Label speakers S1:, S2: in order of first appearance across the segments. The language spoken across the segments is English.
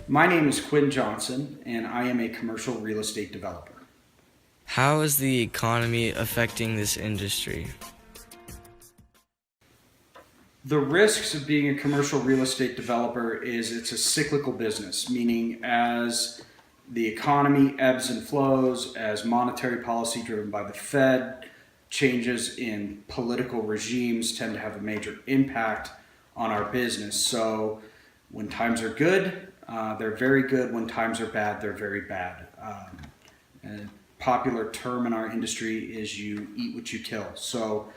S1: My name is Quinn Johnson, and I am a commercial real estate developer.
S2: How is the economy affecting this industry?
S1: The risks of being a commercial real estate developer is it's a cyclical business, meaning as the economy ebbs and flows, as monetary policy driven by the Fed, changes in political regimes tend to have a major impact on our business. So when times are good, they're very good. When times are bad, they're very bad. A popular term in our industry is you eat what you kill. So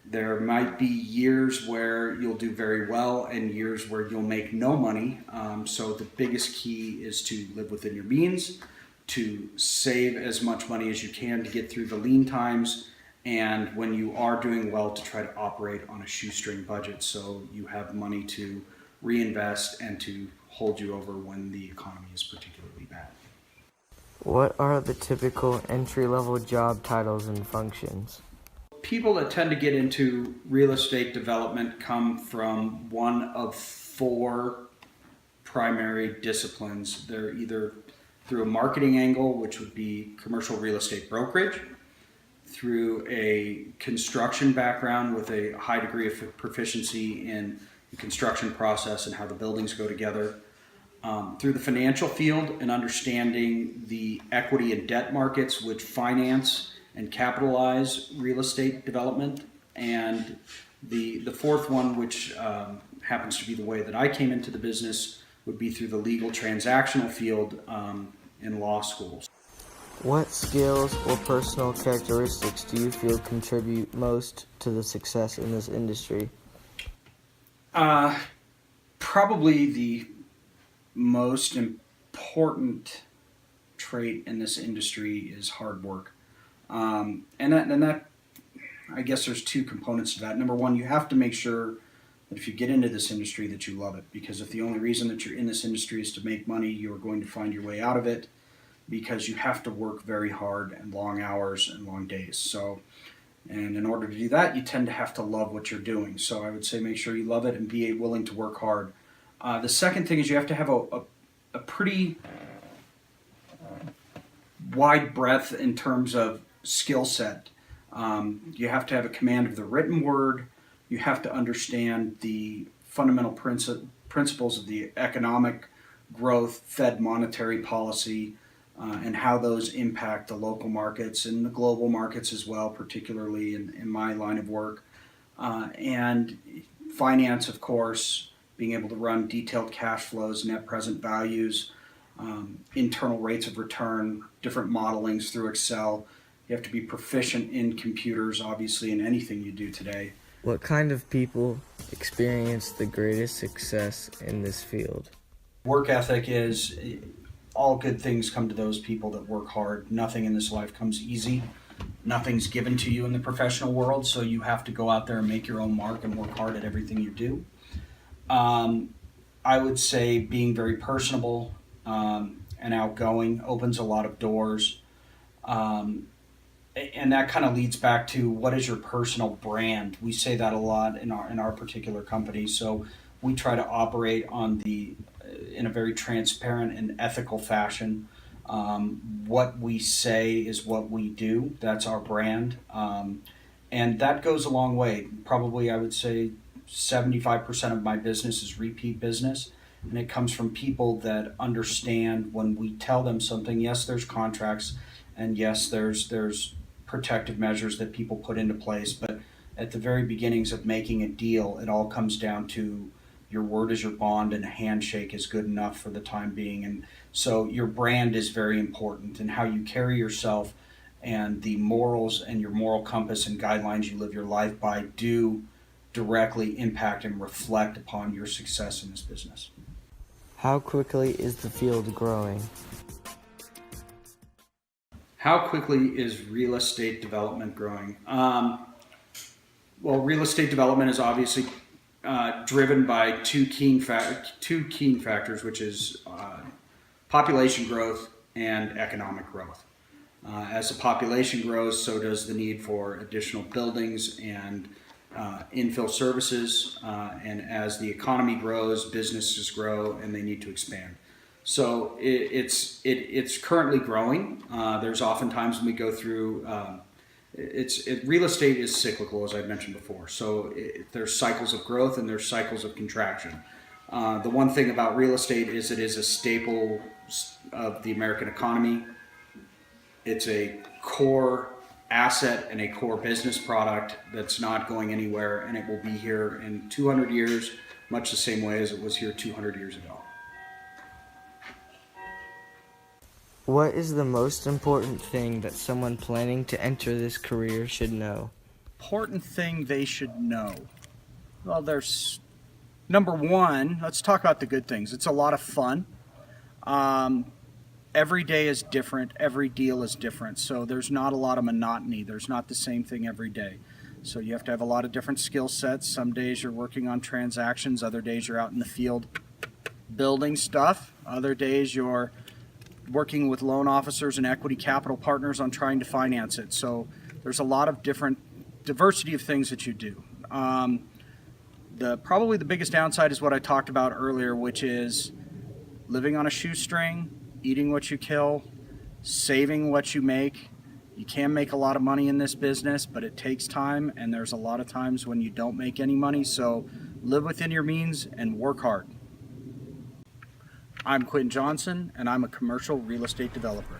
S1: there might be years where you'll do very well and years where you'll make no money. So the biggest key is to live within your means, to save as much money as you can to get through the lean times, and when you are doing well, to try to operate on a shoestring budget so you have money to reinvest and to hold you over when the economy is particularly bad.
S2: What are the typical entry-level job titles and functions?
S1: People that tend to get into real estate development come from one of four primary disciplines. They're either through a marketing angle, which would be commercial real estate brokerage, through a construction background with a high degree of proficiency in the construction process and how the buildings go together, through the financial field and understanding the equity and debt markets which finance and capitalize real estate development, and the fourth one, which happens to be the way that I came into the business, would be through the legal transactional field in law schools.
S2: What skills or personal characteristics do you feel contribute most to the success in this industry?
S1: Probably the most important trait in this industry is hard work. And that, I guess there's two components to that. Number one, you have to make sure that if you get into this industry that you love it, because if the only reason that you're in this industry is to make money, you're going to find your way out of it, because you have to work very hard and long hours and long days. So, and in order to do that, you tend to have to love what you're doing. So I would say make sure you love it and be willing to work hard. The second thing is you have to have a pretty wide breadth in terms of skill set. You have to have a command of the written word. You have to understand the fundamental principles of the economic growth, Fed monetary policy, and how those impact the local markets and the global markets as well, particularly in my line of work. And finance, of course, being able to run detailed cash flows, net present values, internal rates of return, different modelings through Excel. You have to be proficient in computers, obviously, in anything you do today.
S2: What kind of people experience the greatest success in this field?
S1: Work ethic is all good things come to those people that work hard. Nothing in this life comes easy. Nothing's given to you in the professional world, so you have to go out there and make your own mark and work hard at everything you do. I would say being very personable and outgoing opens a lot of doors. And that kind of leads back to what is your personal brand. We say that a lot in our particular company. So we try to operate in a very transparent and ethical fashion. What we say is what we do. That's our brand. And that goes a long way. Probably I would say 75% of my business is repeat business. And it comes from people that understand when we tell them something. Yes, there's contracts, and yes, there's protective measures that people put into place. But at the very beginnings of making a deal, it all comes down to your word is your bond, and a handshake is good enough for the time being. And so your brand is very important, and how you carry yourself and the morals and your moral compass and guidelines you live your life by do directly impact and reflect upon your success in this business.
S2: How quickly is the field growing?
S1: How quickly is real estate development growing? Well, real estate development is obviously driven by two keen factors, which is population growth and economic growth. As the population grows, so does the need for additional buildings and infill services, and as the economy grows, businesses grow, and they need to expand. So it's currently growing. There's oftentimes when we go through, real estate is cyclical, as I've mentioned before. So there's cycles of growth and there's cycles of contraction. The one thing about real estate is it is a staple of the American economy. It's a core asset and a core business product that's not going anywhere, and it will be here in 200 years, much the same way as it was here 200 years ago.
S2: What is the most important thing that someone planning to enter this career should know?
S1: Important thing they should know. Well, there's number one, let's talk about the good things. It's a lot of fun. Every day is different. Every deal is different. So there's not a lot of monotony. There's not the same thing every day. So you have to have a lot of different skill sets. Some days you're working on transactions. Other days you're out in the field building stuff. Other days you're working with loan officers and equity capital partners on trying to finance it. So there's a lot of different diversity of things that you do. Probably the biggest downside is what I talked about earlier, which is living on a shoestring, eating what you kill, saving what you make. You can make a lot of money in this business, but it takes time, and there's a lot of times when you don't make any money. So live within your means and work hard. I'm Quinn Johnson, and I'm a commercial real estate developer.